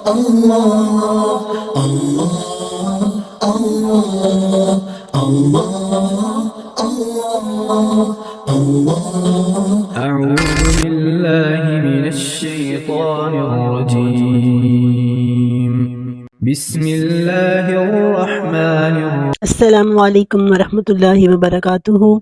اللہ اللہ اللہ اللہ اللہ اعوذ باللہ من الشیطان الرجیم بسم اللہ الرحمن الرحیم۔ السلام علیکم ورحمۃ اللہ وبرکاتہ۔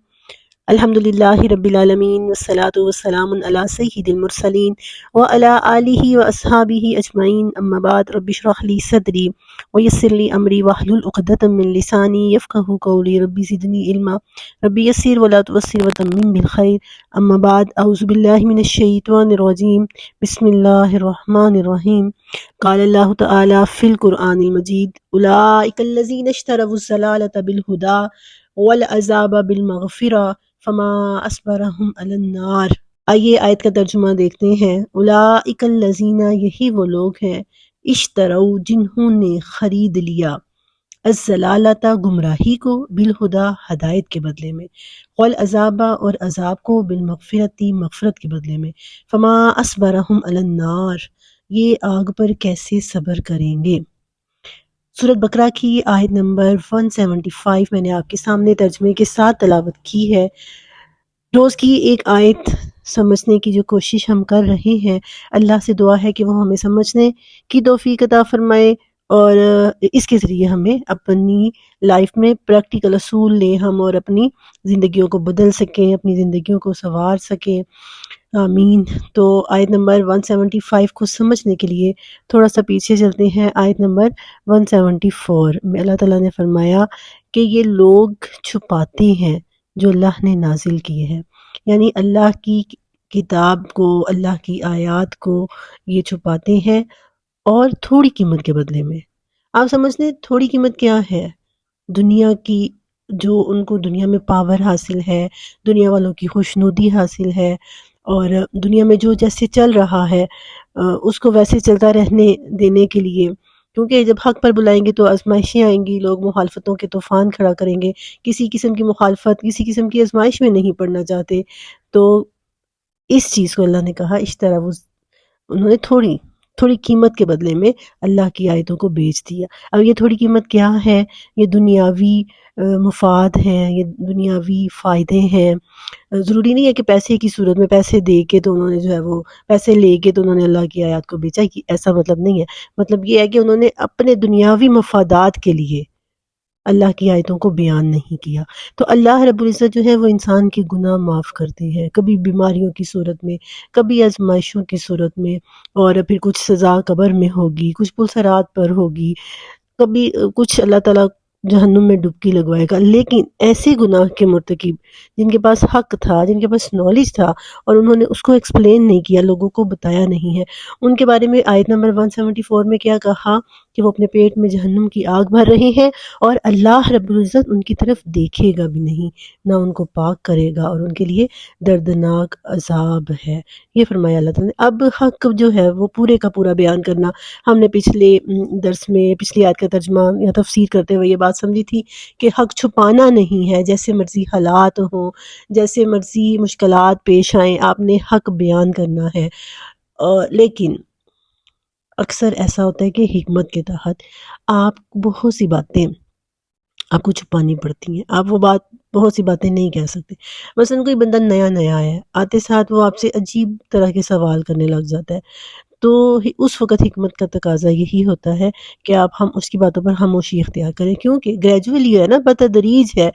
الحمدللہ رب العالمین والصلاة والسلام علی سید المرسلین وعلی آلہ واصحابہ اجمعین، اما بعد، رب اشرح لی صدری ویسر لی امری واحلل عقدۃ من لسانی یفقہوا قولی، رب زدنی علما، رب یسر ولا تعسر وتمم بالخیر، اما بعد، اعوذ باللہ من الشیطان الرجیم، بسم اللہ الرحمن الرحیم۔ قال اللہ تعالی فی القرآن المجید اولئک الذین اشتروا الضلالۃ بالہدی والعذاب بالمغفرہ فما اصبرہم علی النار۔ آئیے آیت کا ترجمہ دیکھتے ہیں۔ اولئک الذین، یہی وہ لوگ ہیں، اشتروا، جنہوں نے خرید لیا، الضلالۃ، گمراہی کو، بالہدی، ہدایت کے بدلے میں، والعذاب، اور عذاب کو، بالمغفرۃ، مغفرت کے بدلے میں، فما اصبرہم علی النار، یہ آگ پر کیسے صبر کریں گے۔ سورۃ بقرہ کی آیت نمبر 175 میں نے آپ کے سامنے ترجمے کے ساتھ تلاوت کی ہے۔ روز کی ایک آیت سمجھنے کی جو کوشش ہم کر رہے ہیں، اللہ سے دعا ہے کہ وہ ہمیں سمجھنے کی توفیق عطا فرمائے اور اس کے ذریعے ہمیں اپنی لائف میں پریکٹیکل اصول لیں ہم، اور اپنی زندگیوں کو بدل سکیں، اپنی زندگیوں کو سنوار سکیں، آمین۔ تو آیت نمبر 175 کو سمجھنے کے لیے تھوڑا سا پیچھے چلتے ہیں۔ آیت نمبر 174 میں اللہ تعالیٰ نے فرمایا کہ یہ لوگ چھپاتے ہیں جو اللہ نے نازل کیے ہیں، یعنی اللہ کی کتاب کو، اللہ کی آیات کو یہ چھپاتے ہیں، اور تھوڑی قیمت کے بدلے میں۔ آپ سمجھ لیں تھوڑی قیمت کیا ہے؟ دنیا کی، جو ان کو دنیا میں پاور حاصل ہے، دنیا والوں کی خوشنودی حاصل ہے، اور دنیا میں جو جیسے چل رہا ہے اس کو ویسے چلتا رہنے دینے کے لیے، کیونکہ جب حق پر بلائیں گے تو آزمائشیں آئیں گی، لوگ مخالفتوں کے طوفان کھڑا کریں گے، کسی قسم کی مخالفت، کسی قسم کی آزمائش میں نہیں پڑنا چاہتے، تو اس چیز کو اللہ نے کہا اشتروا، انہوں نے تھوڑی قیمت کے بدلے میں اللہ کی آیتوں کو بیچ دیا۔ اب یہ تھوڑی قیمت کیا ہے؟ یہ دنیاوی مفاد ہیں، یہ دنیاوی فائدے ہیں۔ ضروری نہیں ہے کہ پیسے کی صورت میں، پیسے دے کے تو انہوں نے جو ہے وہ پیسے لے کے تو انہوں نے اللہ کی آیات کو بیچا، ایسا مطلب نہیں ہے۔ مطلب یہ ہے کہ انہوں نے اپنے دنیاوی مفادات کے لیے اللہ کی آیتوں کو بیان نہیں کیا۔ تو اللہ رب العزت جو ہے وہ انسان کے گناہ معاف کرتے ہیں، کبھی بیماریوں کی صورت میں، کبھی آزمائشوں کی صورت میں، اور پھر کچھ سزا قبر میں ہوگی، کچھ پلسرات پر ہوگی، کبھی کچھ اللہ تعالیٰ جہنم میں ڈبکی لگوائے گا۔ لیکن ایسے گناہ کے مرتکب جن کے پاس حق تھا، جن کے پاس نالج تھا، اور انہوں نے اس کو ایکسپلین نہیں کیا، لوگوں کو بتایا نہیں ہے، ان کے بارے میں آیت نمبر 174 میں کیا کہا کہ وہ اپنے پیٹ میں جہنم کی آگ بھر رہے ہیں، اور اللہ رب العزت ان کی طرف دیکھے گا بھی نہیں، نہ ان کو پاک کرے گا، اور ان کے لیے دردناک عذاب ہے۔ یہ فرمایا اللہ تعالیٰ نے۔ اب حق جو ہے وہ پورے کا پورا بیان کرنا، ہم نے پچھلے درس میں پچھلی آیت کا ترجمہ یا تفسیر کرتے ہوئے یہ بات سمجھی تھی کہ حق چھپانا نہیں ہے، جیسے مرضی حالات ہوں، جیسے مرضی مشکلات پیش آئیں، آپ نے حق بیان کرنا ہے۔ لیکن اکثر ایسا ہوتا ہے کہ حکمت کے تحت آپ بہت سی باتیں آپ کو چھپانی پڑتی ہیں، آپ وہ بہت سی باتیں نہیں کہہ سکتے۔ مثلا کوئی بندہ نیا ہے، آتے ساتھ وہ آپ سے عجیب طرح کے سوال کرنے لگ جاتا ہے، تو اس وقت حکمت کا تقاضا یہی ہوتا ہے کہ ہم اس کی باتوں پر خاموشی اختیار کریں، کیونکہ گریجولی ہے نا، بتدریج ہے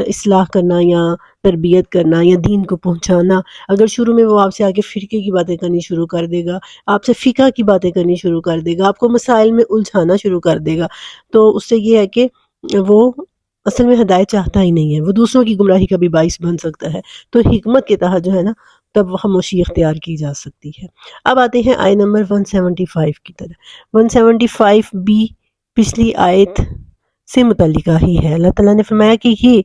اصلاح کرنا یا تربیت کرنا یا دین کو پہنچانا۔ اگر شروع میں وہ آپ سے آگے فرقے کی باتیں کرنی شروع کر دے گا، آپ سے فقہ کی باتیں کرنی شروع کر دے گا، آپ کو مسائل میں الجھانا شروع کر دے گا، تو اس سے یہ ہے کہ وہ اصل میں ہدایت چاہتا ہی نہیں ہے، وہ دوسروں کی گمراہی کا بھی باعث بن سکتا ہے۔ تو حکمت کے تحت جو ہے نا، تب وہ خاموشی اختیار کی جا سکتی ہے۔ اب آتے ہیں آیت نمبر 175 کی طرف۔ 175 بھی پچھلی آیت سے متعلقہ ہی ہے۔ اللہ تعالیٰ نے فرمایا کہ یہ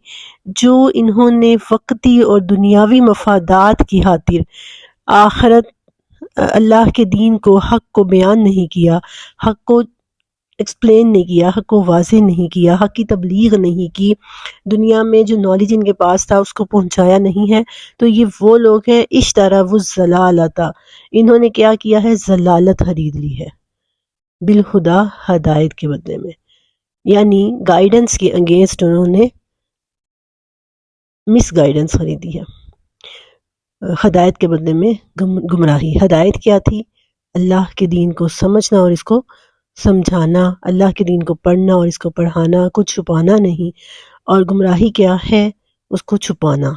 جو انہوں نے وقتی اور دنیاوی مفادات کی خاطر آخرت، اللہ کے دین کو، حق کو بیان نہیں کیا، حق کو ایکسپلین نہیں کیا، حق کو واضح نہیں کیا، حق کی تبلیغ نہیں کی، دنیا میں جو نالج ان کے پاس تھا اس کو پہنچایا نہیں ہے، تو یہ وہ لوگ ہیں اشتروا الضلالۃ، انہوں نے کیا کیا ہے؟ ضلالت خرید لی ہے۔ بالہدا ہدایت کے بدلے میں، یعنی گائیڈنس کے اگینسٹ انہوں نے مس گائیڈنس خریدی ہے، ہدایت کے بدلے میں گمراہی۔ ہدایت کیا تھی؟ اللہ کے دین کو سمجھنا اور اس کو سمجھانا، اللہ کے دین کو پڑھنا اور اس کو پڑھانا، کچھ چھپانا نہیں۔ اور گمراہی کیا ہے؟ اس کو چھپانا۔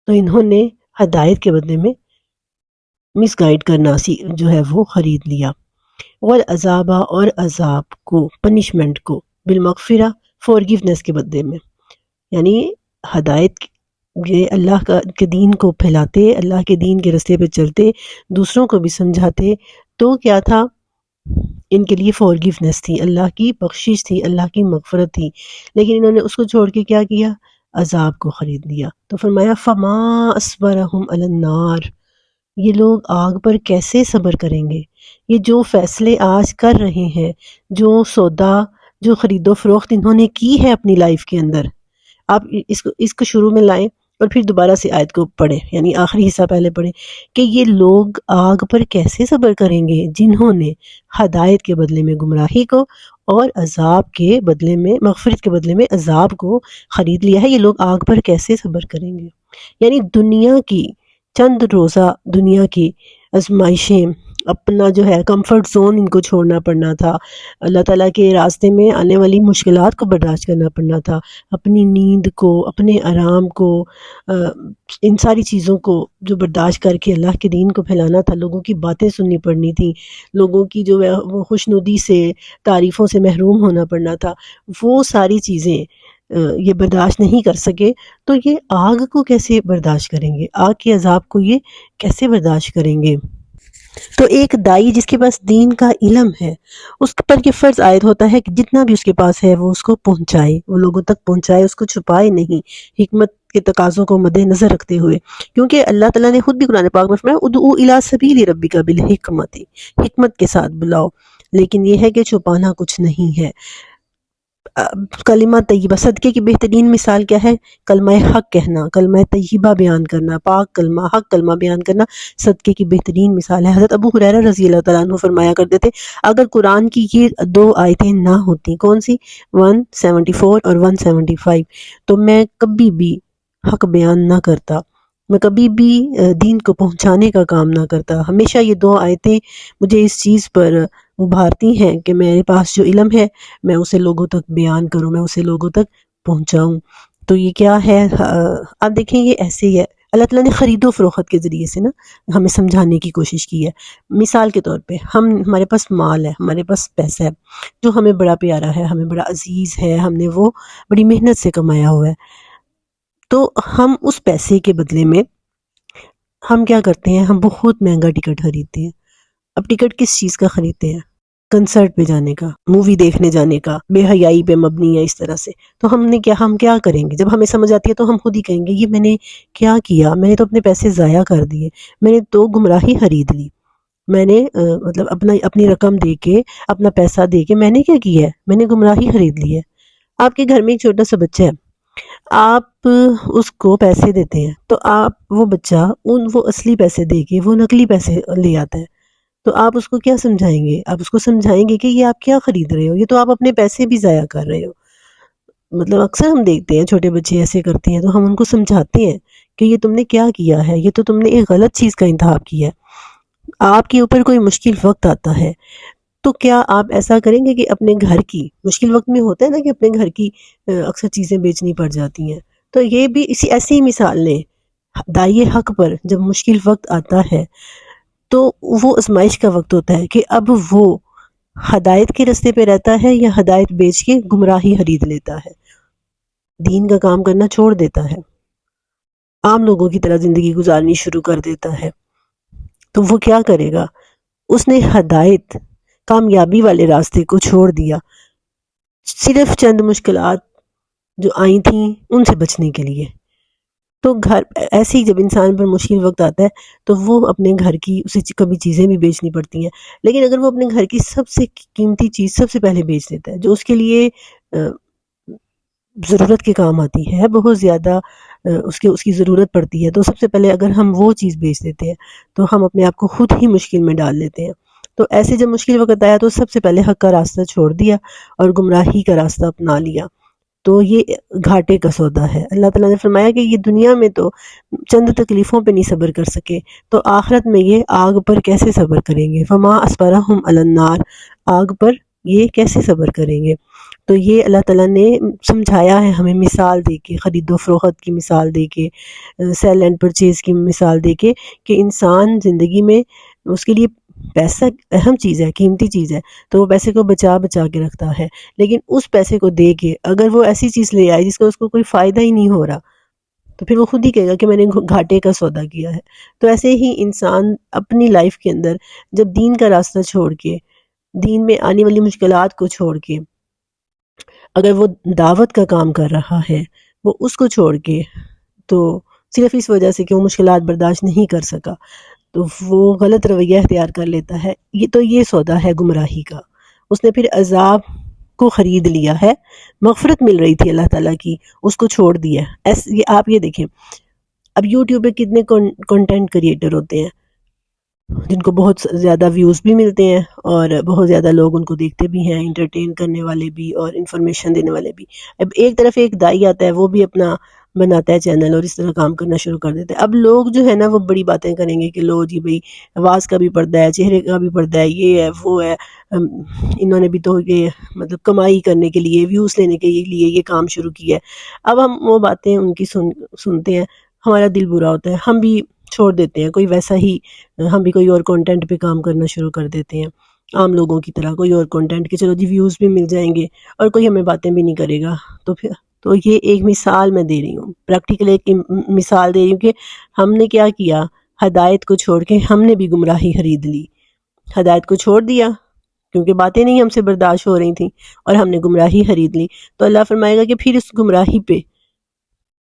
تو انہوں نے ہدایت کے بدلے میں مس گائیڈ کرنا جو ہے وہ خرید لیا۔ والعذاب، اور عذاب کو، پنشمنٹ کو، بالمغفرہ، فورگیونیس کے بدلے میں، یعنی ہدایت یہ اللہ کے دین کو پھیلاتے، اللہ کے دین کے راستے پہ چلتے، دوسروں کو بھی سمجھاتے، تو کیا تھا؟ ان کے لیے فورگیونیس تھی، اللہ کی بخشش تھی، اللہ کی مغفرت تھی۔ لیکن انہوں نے اس کو چھوڑ کے کیا کیا؟ عذاب کو خرید لیا۔ تو فرمایا فما اصبرہم علی النار، یہ لوگ آگ پر کیسے صبر کریں گے؟ یہ جو فیصلے آج کر رہے ہیں، جو سودا، جو خرید و فروخت انہوں نے کی ہے اپنی لائف کے اندر، آپ اس کو شروع میں لائیں اور پھر دوبارہ سے آیت کو پڑھیں، یعنی آخری حصہ پہلے پڑھیں کہ یہ لوگ آگ پر کیسے صبر کریں گے جنہوں نے ہدایت کے بدلے میں گمراہی کو اور عذاب کے بدلے میں، مغفرت کے بدلے میں عذاب کو خرید لیا ہے۔ یہ لوگ آگ پر کیسے صبر کریں گے؟ یعنی دنیا کی چند روزہ دنیا کی آزمائشیں، اپنا جو ہے کمفرٹ زون ان کو چھوڑنا پڑنا تھا، اللہ تعالیٰ کے راستے میں آنے والی مشکلات کو برداشت کرنا پڑنا تھا، اپنی نیند کو، اپنے آرام کو، ان ساری چیزوں کو جو برداشت کر کے اللہ کے دین کو پھیلانا تھا، لوگوں کی باتیں سننی پڑنی تھیں، لوگوں کی جو ہے وہ خوشنودی سے، تعریفوں سے محروم ہونا پڑنا تھا، وہ ساری چیزیں یہ برداشت نہیں کر سکے، تو یہ آگ کو کیسے برداشت کریں گے؟ آگ کے عذاب کو یہ کیسے برداشت کریں گے؟ تو ایک دائی جس کے پاس دین کا علم ہے، اس پر یہ فرض عائد ہوتا ہے کہ جتنا بھی اس کے پاس ہے وہ اس کو پہنچائے، وہ لوگوں تک پہنچائے، اس کو چھپائے نہیں، حکمت کے تقاضوں کو مد نظر رکھتے ہوئے، کیونکہ اللہ تعالیٰ نے خود بھی قرآن پاک میں فرمایا ادعو الی سبیل ربک بالحکمت، حکمت کے ساتھ بلاؤ، لیکن یہ ہے کہ چھپانا کچھ نہیں ہے۔ کلمہ طیبہ، صدقے کی بہترین مثال کیا ہے؟ کلمہ حق کہنا، کلمہ طیبہ بیان کرنا، پاک کلمہ، حق کلمہ بیان کرنا صدقے کی بہترین مثال ہے۔ حضرت ابو ہریرہ رضی اللہ تعالیٰ عنہ فرمایا کرتے تھے اگر قرآن کی یہ دو آیتیں نہ ہوتی، کون سی؟ 174 اور 175، تو میں کبھی بھی حق بیان نہ کرتا، میں کبھی بھی دین کو پہنچانے کا کام نہ کرتا۔ ہمیشہ یہ دو آیتیں مجھے اس چیز پر ابھارتی ہیں کہ میرے پاس جو علم ہے میں اسے لوگوں تک بیان کروں، میں اسے لوگوں تک پہنچاؤں۔ تو یہ کیا ہے؟ آپ دیکھیں یہ ایسے ہی ہے، اللہ تعالیٰ نے خرید و فروخت کے ذریعے سے نا ہمیں سمجھانے کی کوشش کی ہے۔ مثال کے طور پہ ہمارے پاس مال ہے، ہمارے پاس پیسہ ہے جو ہمیں بڑا پیارا ہے، ہمیں بڑا عزیز ہے، ہم نے وہ بڑی محنت سے کمایا ہوا ہے، تو ہم اس پیسے کے بدلے میں ہم کیا کرتے ہیں؟ ہم بہت مہنگا ٹکٹ خریدتے ہیں۔ اب ٹکٹ کس چیز کا خریدتے ہیں؟ کنسرٹ پہ جانے کا، مووی دیکھنے جانے کا، بے حیائی پہ مبنی ہے اس طرح سے۔ تو ہم کیا کریں گے؟ جب ہمیں سمجھ آتی ہے تو ہم خود ہی کہیں گے یہ میں نے کیا کیا؟ میں نے تو اپنے پیسے ضائع کر دیے، میں نے تو گمراہی خرید لی، میں نے مطلب اپنی رقم دے کے، اپنا پیسہ دے کے میں نے کیا کیا ہے؟ میں نے گمراہی خرید لی ہے۔ آپ کے گھر میں ایک چھوٹا سا بچہ ہے، آپ اس کو پیسے دیتے ہیں تو وہ بچہ وہ اصلی پیسے دے کے وہ نقلی پیسے لے آتا ہے، تو آپ اس کو کیا سمجھائیں گے؟ آپ اس کو سمجھائیں گے کہ یہ آپ کیا خرید رہے ہو، یہ تو آپ اپنے پیسے بھی ضائع کر رہے ہو۔ مطلب اکثر ہم دیکھتے ہیں چھوٹے بچے ایسے کرتے ہیں تو ہم ان کو سمجھاتے ہیں کہ یہ تم نے کیا کیا ہے، یہ تو تم نے ایک غلط چیز کا انتخاب کیا ہے۔ آپ کے اوپر کوئی مشکل وقت آتا ہے تو کیا آپ ایسا کریں گے کہ اپنے گھر کی مشکل وقت میں ہوتا ہے نا کہ اپنے گھر کی اکثر چیزیں بیچنی پڑ جاتی ہیں، تو یہ بھی ایسی ہی مثال لیں، دائی حق پر جب مشکل وقت آتا ہے تو وہ آزمائش کا وقت ہوتا ہے کہ اب وہ ہدایت کے راستے پہ رہتا ہے یا ہدایت بیچ کے گمراہی خرید لیتا ہے، دین کا کام کرنا چھوڑ دیتا ہے، عام لوگوں کی طرح زندگی گزارنی شروع کر دیتا ہے۔ تو وہ کیا کرے گا؟ اس نے ہدایت، کامیابی والے راستے کو چھوڑ دیا، صرف چند مشکلات جو آئی تھیں ان سے بچنے کے لیے۔ تو ایسے ہی جب انسان پر مشکل وقت آتا ہے تو وہ اپنے گھر کی اسے کبھی چیزیں بھی بیچنی پڑتی ہیں، لیکن اگر وہ اپنے گھر کی سب سے قیمتی چیز سب سے پہلے بیچ دیتا ہے جو اس کے لیے ضرورت کے کام آتی ہے، بہت زیادہ اس کی ضرورت پڑتی ہے، تو سب سے پہلے اگر ہم وہ چیز بیچ دیتے ہیں تو ہم اپنے آپ کو خود ہی مشکل میں ڈال لیتے ہیں۔ تو ایسے جب مشکل وقت آیا تو سب سے پہلے حق کا راستہ چھوڑ دیا اور گمراہی کا راستہ اپنا لیا، تو یہ گھاٹے کا سودا ہے۔ اللہ تعالیٰ نے فرمایا کہ یہ دنیا میں تو چند تکلیفوں پہ نہیں صبر کر سکے، تو آخرت میں یہ آگ پر کیسے صبر کریں گے؟ فما اصبرہم علی النار، آگ پر یہ کیسے صبر کریں گے؟ تو یہ اللہ تعالیٰ نے سمجھایا ہے ہمیں مثال دے کے، خرید و فروخت کی مثال دے کے، سیل اینڈ پرچیز کی مثال دے کے، کہ انسان زندگی میں اس کے لیے پیسہ اہم چیز ہے، قیمتی چیز ہے، تو وہ پیسے کو بچا بچا کے رکھتا ہے، لیکن اس پیسے کو دے کے اگر وہ ایسی چیز لے آئے جس کا اس کو کوئی فائدہ ہی نہیں ہو رہا، تو پھر وہ خود ہی کہے گا کہ میں نے گھاٹے کا سودا کیا ہے۔ تو ایسے ہی انسان اپنی لائف کے اندر جب دین کا راستہ چھوڑ کے، دین میں آنے والی مشکلات کو چھوڑ کے، اگر وہ دعوت کا کام کر رہا ہے، وہ اس کو چھوڑ کے، تو صرف اس وجہ سے کہ وہ مشکلات برداشت نہیں کر سکا، تو وہ غلط رویہ اختیار کر لیتا ہے، یہ سودا ہے گمراہی کا۔ اس نے پھر عذاب کو خرید لیا ہے، مغفرت مل رہی تھی اللہ تعالیٰ کی، اس کو چھوڑ دیا۔ آپ یہ دیکھیں، اب یوٹیوب پہ کتنے کنٹینٹ کریٹر ہوتے ہیں جن کو بہت زیادہ ویوز بھی ملتے ہیں اور بہت زیادہ لوگ ان کو دیکھتے بھی ہیں، انٹرٹین کرنے والے بھی اور انفارمیشن دینے والے بھی۔ اب ایک طرف ایک دائی آتا ہے، وہ بھی اپنا بناتا ہے چینل اور اس طرح کام کرنا شروع کر دیتا ہے۔ اب لوگ جو ہے نا وہ بڑی باتیں کریں گے کہ لو جی بھئی آواز کا بھی پردہ ہے، چہرے کا بھی پردہ ہے، یہ ہے وہ ہے، انہوں نے بھی تو یہ مطلب کمائی کرنے کے لیے، ویوز لینے کے لیے یہ کام شروع کیا ہے۔ اب ہم وہ باتیں ان کی سنتے ہیں، ہمارا دل برا ہوتا ہے، ہم بھی چھوڑ دیتے ہیں، کوئی ویسا ہی ہم بھی کوئی اور کنٹینٹ پہ کام کرنا شروع کر دیتے ہیں، عام لوگوں کی طرح کوئی اور کنٹینٹ کہ چلو جی ویوز بھی مل جائیں گے اور کوئی ہمیں باتیں بھی نہیں کرے گا۔ تو یہ ایک مثال میں دے رہی ہوں، پریکٹیکل ایک مثال دے رہی ہوں کہ ہم نے کیا کیا، ہدایت کو چھوڑ کے ہم نے بھی گمراہی خرید لی، ہدایت کو چھوڑ دیا کیونکہ باتیں نہیں ہم سے برداشت ہو رہی تھیں اور ہم نے گمراہی خرید لی۔ تو اللہ فرمائے گا کہ پھر اس گمراہی پہ،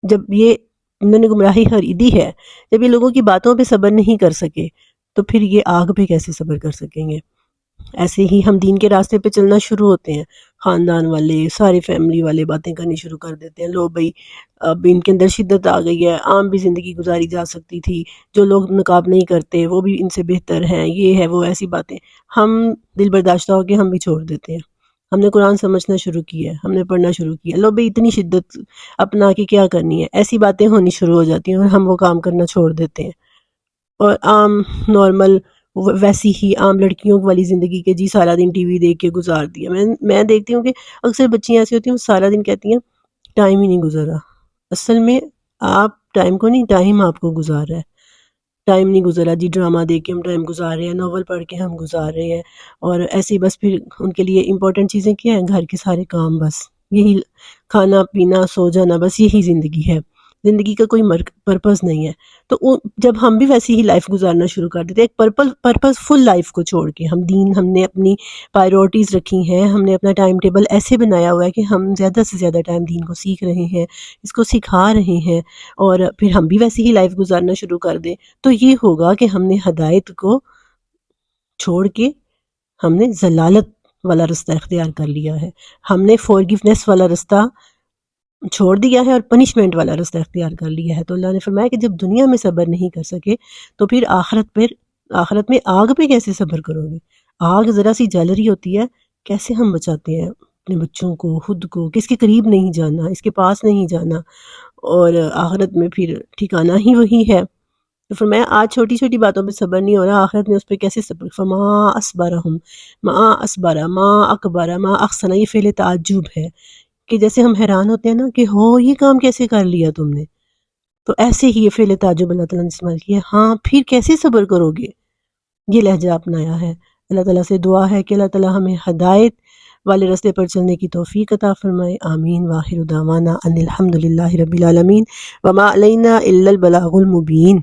جب یہ انہوں نے گمراہی خریدی ہے، جب یہ لوگوں کی باتوں پہ صبر نہیں کر سکے، تو پھر یہ آگ پہ کیسے صبر کر سکیں گے؟ ایسے ہی ہم دین کے راستے پہ چلنا شروع ہوتے ہیں، خاندان والے سارے فیملی والے باتیں کرنی شروع کر دیتے ہیں، لو بھئی اب ان کے اندر شدت آ گئی ہے، عام بھی زندگی گزاری جا سکتی تھی، جو لوگ نقاب نہیں کرتے وہ بھی ان سے بہتر ہیں، یہ ہے وہ، ایسی باتیں ہم دل برداشتہ ہو کے ہم بھی چھوڑ دیتے ہیں۔ ہم نے قرآن سمجھنا شروع کیا ہے، ہم نے پڑھنا شروع کیا، لو بھئی اتنی شدت اپنا کے کیا کرنی ہے، ایسی باتیں ہونی شروع ہو جاتی ہیں اور ہم وہ کام کرنا چھوڑ دیتے ہیں، اور عام نارمل ویسی ہی عام لڑکیوں والی زندگی کے جی سارا دن ٹی وی دیکھ کے گزار دیا۔ میں دیکھتی ہوں کہ اکثر بچیاں ایسی ہوتی ہیں، وہ سارا دن کہتی ہیں ٹائم ہی نہیں گزرا۔ اصل میں آپ ٹائم کو نہیں، ٹائم آپ کو گزار رہا ہے، ٹائم نہیں گزرا جی، ڈرامہ دیکھ کے ہم ٹائم گزار رہے ہیں، ناول پڑھ کے ہم گزار رہے ہیں، اور ایسے ہی بس پھر ان کے لیے امپورٹنٹ چیزیں کیا ہیں، گھر کے سارے کام، بس یہی کھانا پینا سو جانا، بس یہی زندگی ہے، زندگی کا کوئی پرپز نہیں ہے۔ تو جب ہم بھی ویسی ہی لائف گزارنا شروع کر دیتے، ایک پرپز فل لائف کو چھوڑ کے، ہم نے اپنی پرائیورٹیز رکھی ہیں، ہم نے اپنا ٹائم ٹیبل ایسے بنایا ہوا ہے کہ ہم زیادہ سے زیادہ ٹائم دین کو سیکھ رہے ہیں، اس کو سکھا رہے ہیں، اور پھر ہم بھی ویسی ہی لائف گزارنا شروع کر دیں، تو یہ ہوگا کہ ہم نے ہدایت کو چھوڑ کے ہم نے ضلالت والا رستہ اختیار کر لیا ہے، ہم نے فورگیونیس والا رستہ چھوڑ دیا ہے اور پنشمنٹ والا رستہ اختیار کر لیا ہے۔ تو اللہ نے فرمایا کہ جب دنیا میں صبر نہیں کر سکے تو پھر آخرت میں آگ پہ کیسے صبر کرو گے؟ آگ ذرا سی جل رہی ہوتی ہے، کیسے ہم بچاتے ہیں اپنے بچوں کو، خود کو، کہ اس کے قریب نہیں جانا، اس کے پاس نہیں جانا، اور آخرت میں پھر ٹھکانہ ہی وہی ہے۔ تو فرمایا آج چھوٹی چھوٹی باتوں پہ صبر نہیں ہو رہا، آخرت میں اس پہ کیسے صبر؟ فما اصبرہم، ما اصبر، ما اکبر، ما احسن، یہ فعل تعجب ہے کہ جیسے ہم حیران ہوتے ہیں نا کہ ہو یہ کام کیسے کر لیا تم نے، تو ایسے ہی یہ فعل تعجب اللہ تعالیٰ نے استعمال کیا، ہاں پھر کیسے صبر کرو گے، یہ لہجہ اپنایا ہے۔ اللہ تعالیٰ سے دعا ہے کہ اللہ تعالیٰ ہمیں ہدایت والے راستے پر چلنے کی توفیق عطا فرمائے، آمین۔ وآخر دعوانا ان الحمد للہ رب العالمین، وما علینا الا البلاغ المبین۔